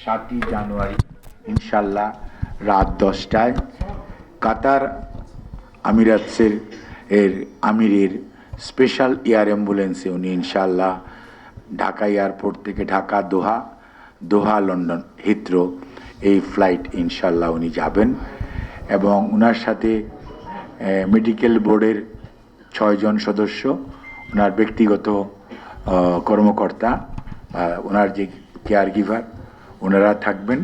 7ই জানুয়ারি ইনশাল্লাহ রাত 10টায় কাতার আমিরাতসের আমিরের স্পেশাল এয়ার অ্যাম্বুলেন্সে উনি ইনশাল্লাহ ঢাকা এয়ারপোর্ট থেকে ঢাকা দোহা, দোহা লন্ডন হিথ্রো এই ফ্লাইট ইনশাল্লাহ উনি যাবেন এবং ওনার সাথে মেডিকেল বোর্ডের 6 জন সদস্য, ওনার ব্যক্তিগত কর্মকর্তা, ওনার যে কেয়ার গিভার ওনারা থাকবেন।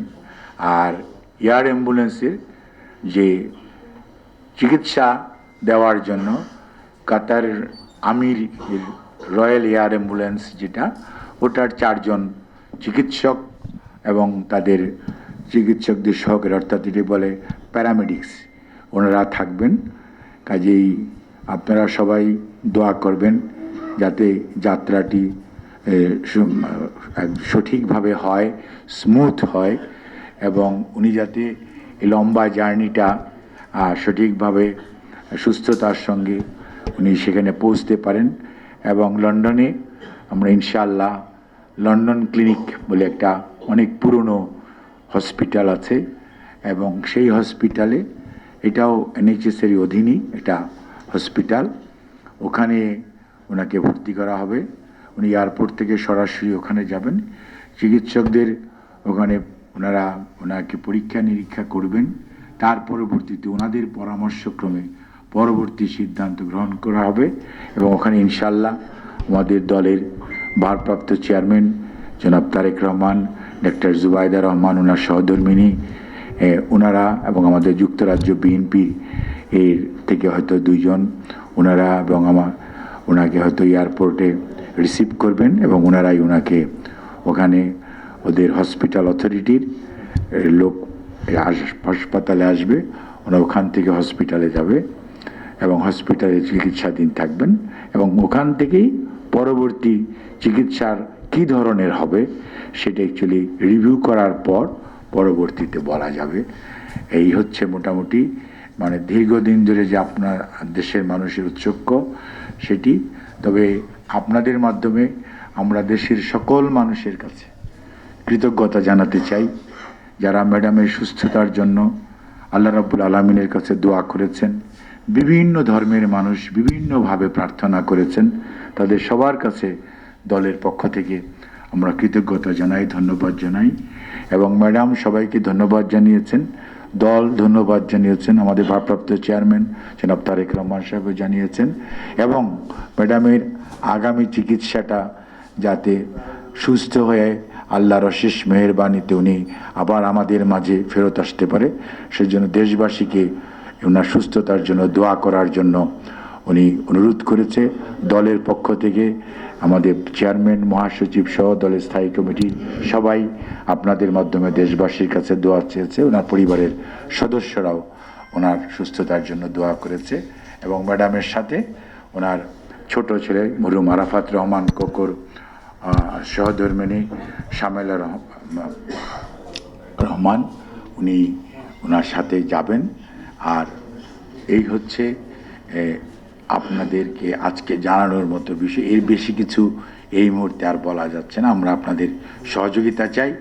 আর এয়ার অ্যাম্বুলেন্সের যে চিকিৎসা দেওয়ার জন্য কাতার আমির রয়্যাল এয়ার অ্যাম্বুলেন্স যেটা, ওটার 4 জন চিকিৎসক এবং তাদের চিকিৎসকদের সহকারে, অর্থাৎ এটি বলে প্যারামেডিক্স, ওনারা থাকবেন। কাজেই আপনারা সবাই দোয়া করবেন যাতে যাত্রাটি সঠিকভাবে হয়, স্মুথ হয় এবং উনি যাতে এই লম্বা জার্নিটা সঠিকভাবে সুস্থতার সঙ্গে উনি সেখানে পৌঁছতে পারেন। এবং লন্ডনে আমরা ইনশাআল্লাহ লন্ডন ক্লিনিক বলে একটা অনেক পুরনো হসপিটাল আছে এবং সেই হসপিটালে, এটাও এনএইচএসের অধীনই একটা হসপিটাল, ওখানে ওনাকে ভর্তি করা হবে। উনি এয়ারপোর্ট থেকে সরাসরি ওখানে যাবেন, চিকিৎসকদের ওখানে ওনাকে পরীক্ষা নিরীক্ষা করবেন, তার পরবর্তীতে ওনাদের পরামর্শক্রমে পরবর্তী সিদ্ধান্ত গ্রহণ করা হবে। এবং ওখানে ইনশাল্লাহ আমাদের দলের ভারপ্রাপ্ত চেয়ারম্যান জনাব তারেক রহমান, ডক্টর জুবাইদা রহমান ওনার সহধর্মিনী ওনারা এবং আমাদের যুক্তরাজ্য বিএনপি এর থেকে হয়তো 2 জন ওনারা এবং ওনাকে হয়তো এয়ারপোর্টে রিসিভ করবেন এবং ওনারাই ওনাকে ওখানে ওদের হসপিটাল অথরিটির লোক হাসপাতালে আসবে, ওরা ওখান থেকে হসপিটালে যাবে এবং হসপিটালে চিকিৎসাধীন থাকবেন এবং ওখান থেকেই পরবর্তী চিকিৎসার কী ধরনের হবে সেটা অ্যাকচুয়ালি রিভিউ করার পর পরবর্তীতে বলা যাবে। এই হচ্ছে মোটামুটি মানে দীর্ঘদিন ধরে যে আপনার দেশের মানুষের উৎসুক সেটি। তবে আপনাদের মাধ্যমে আমরা দেশের সকল মানুষের কাছে কৃতজ্ঞতা জানাতে চাই যারা ম্যাডামের সুস্থতার জন্য আল্লাহ রাব্বুল আলামিনের কাছে দোয়া করেছেন, বিভিন্ন ধর্মের মানুষ বিভিন্নভাবে প্রার্থনা করেছেন, তাদের সবার কাছে দলের পক্ষ থেকে আমরা কৃতজ্ঞতা জানাই, ধন্যবাদ জানাই। এবং ম্যাডাম সবাইকে ধন্যবাদ জানিয়েছেন, দল ধন্যবাদ জানিয়েছেন, আমাদের ভারপ্রাপ্ত চেয়ারম্যান জনাব তারেক রহমান সাহেব জানিয়েছেন এবং ম্যাডামের আগামী চিকিৎসাটা যাতে সুস্থ হয়ে আল্লাহর অশেষ মেহেরবানিতে উনি আবার আমাদের মাঝে ফেরত আসতে পারে, সেজন্য দেশবাসীকে ওনার সুস্থতার জন্য দোয়া করার জন্য উনি অনুরোধ করেছে। দলের পক্ষ থেকে আমাদের চেয়ারম্যান, মহাসচিব সহ দলের স্থায়ী কমিটি সবাই আপনাদের মাধ্যমে দেশবাসীর কাছে দোয়া চেয়েছে। ওনার পরিবারের সদস্যরাও ওনার সুস্থতার জন্য দোয়া করেছে এবং ম্যাডামের সাথে ওনার ছোট ছেলে মরহুম আরাফাত রহমান কোকর সহধর্মিনী শামেলা রহমান উনি ওনার সাথে যাবেন। আর এই হচ্ছে আপনাদেরকে আজকে জানানোর মতো বিষয়। এর বেশি কিছু এই মুহূর্তে আর বলা যাচ্ছে না। আমরা আপনাদের সহযোগিতা চাই।